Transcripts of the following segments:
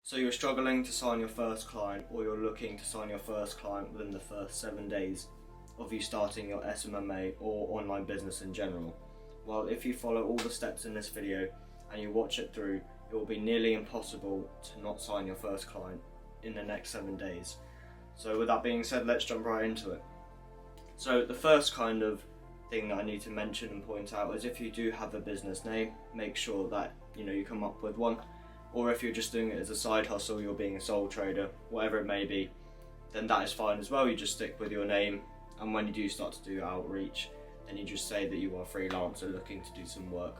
So you're struggling to sign your first client, or you're looking to sign your first client within the first 7 days of you starting your SMMA or online business in general. Well, if you follow all the steps in this video and you watch it through, it will be nearly impossible to not sign your first client in the next 7 days. So with that being said, let's jump right into it. So the first kind of thing that I need to mention and point out is if you do have a business name, make sure that you come up with one. Or if you're just doing it as a side hustle, you're being a sole trader, whatever it may be, then that is fine as well. You just stick with your name, and when you do start to do outreach, then you just say that you are a freelancer looking to do some work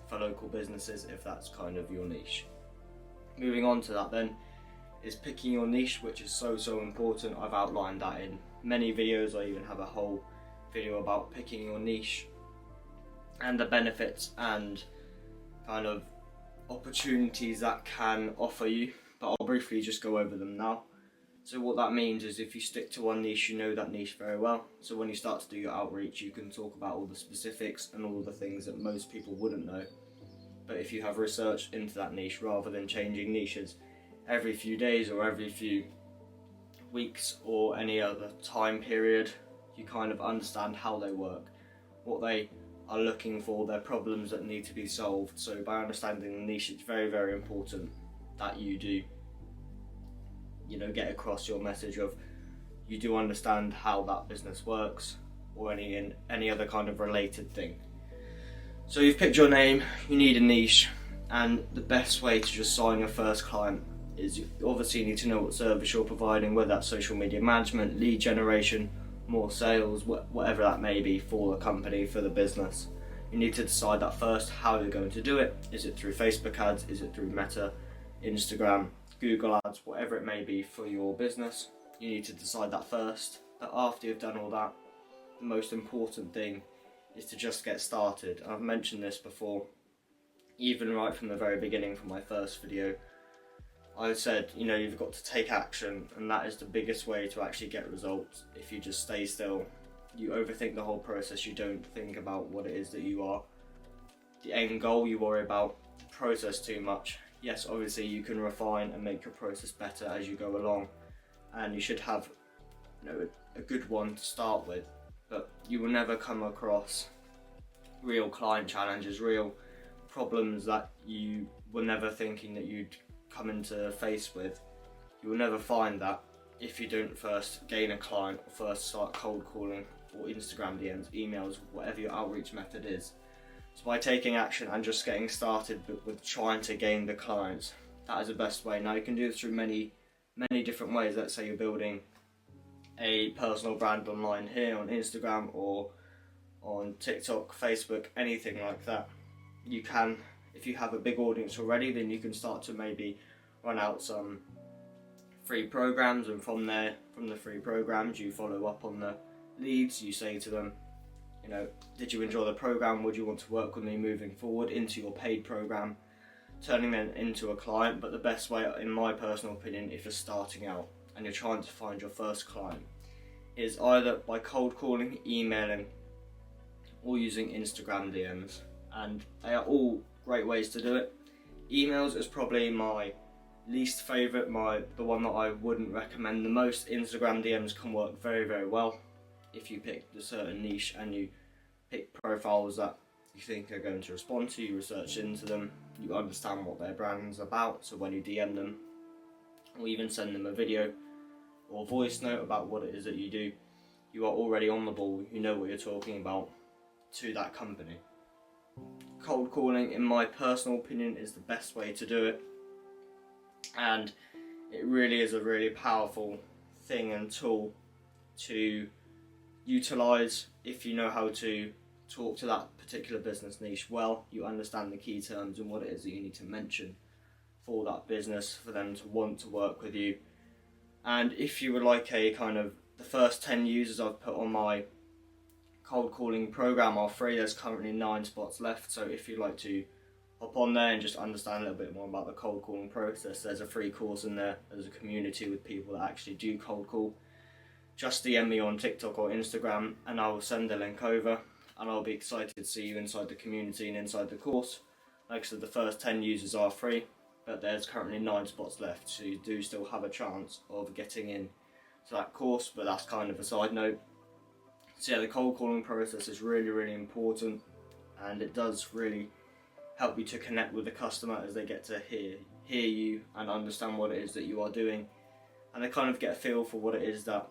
for local businesses if that's kind of your niche. Moving on to that then is picking your niche, which is so important. I've outlined that in many videos. I even have a whole video about picking your niche and the benefits and kind of opportunities that can offer you, but I'll briefly just go over them now. So what that means is if you stick to one niche, you know that niche very well, so when you start to do your outreach, you can talk about all the specifics and all the things that most people wouldn't know. But if you have researched into that niche rather than changing niches every few days or every few weeks or any other time period, you kind of understand how they work, what they are looking for, their problems that need to be solved. So by understanding the niche, it's very important that you do get across your message of you do understand how that business works or any other kind of related thing. So you've picked your name, you need a niche, and the best way to just sign your first client is you obviously need to know what service you're providing, whether that's social media management, lead generation, more sales, whatever that may be for the company, for the business. You need to decide that first, how you're going to do it. Is it through Facebook ads? Is it through Meta, Instagram, Google ads, whatever it may be for your business? You need to decide that first. But after you've done all that, the most important thing is to just get started. I've mentioned this before, even right from the very beginning from my first video. I said, you've got to take action, and that is the biggest way to actually get results. If you just stay still, you overthink the whole process, you don't think about what it is that you are, the end goal, you worry about the process too much. Yes, obviously you can refine and make your process better as you go along, and you should have a good one to start with, but you will never come across real client challenges, real problems that you were never thinking that you'd come into face with. You will never find that if you don't first gain a client or first start cold calling or Instagram DMs, emails, whatever your outreach method is. So by taking action and just getting started with trying to gain the clients, that is the best way. Now you can do this through many different ways. Let's say you're building a personal brand online here on Instagram or on TikTok, Facebook, anything like that. You can, if you have a big audience already, then you can start to maybe run out some free programs, and from the free programs, you follow up on the leads. You say to them, did you enjoy the program? Would you want to work with me moving forward, into your paid program, turning them into a client. But the best way, in my personal opinion, if you're starting out and you're trying to find your first client, is either by cold calling, emailing, or using Instagram DMs, and they are all great ways to do it. Emails is probably my least favourite, the one that I wouldn't recommend the most. Instagram DMs can work very well if you pick a certain niche and you pick profiles that you think are going to respond to, you research into them, you understand what their brand's about, so when you DM them or even send them a video or voice note about what it is that you do, you are already on the ball, you know what you're talking about to that company. Cold calling, in my personal opinion, is the best way to do it, and it really is a really powerful thing and tool to utilize if you know how to talk to that particular business niche well. You understand the key terms and what it is that you need to mention for that business for them to want to work with you. And if you would like a kind of, the first 10 users I've put on my cold calling program are free. There's currently 9 spots left, so if you'd like to hop on there and just understand a little bit more about the cold calling process, there's a free course in there. There's a community with people that actually do cold call. Just DM me on TikTok or Instagram and I will send the link over, and I'll be excited to see you inside the community and inside the course. Like I said, the first 10 users are free. but there's currently 9 spots left, so you do still have a chance of getting in to that course, but that's kind of a side note. So yeah, the cold calling process is really important, and it does really help you to connect with the customer as they get to hear you and understand what it is that you are doing, and they kind of get a feel for what it is that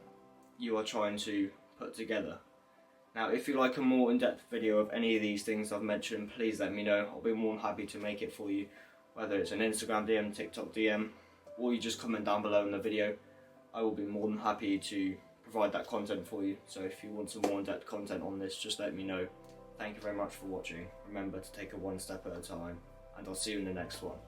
you are trying to put together. Now, if you like a more in-depth video of any of these things I've mentioned, please let me know. I'll be more than happy to make it for you, whether it's an Instagram DM, TikTok DM, or you just comment down below in the video. I will be more than happy to provide that content for you. So if you want some more in-depth content on this, just let me know. Thank you very much for watching. Remember to take it one step at a time, and I'll see you in the next one.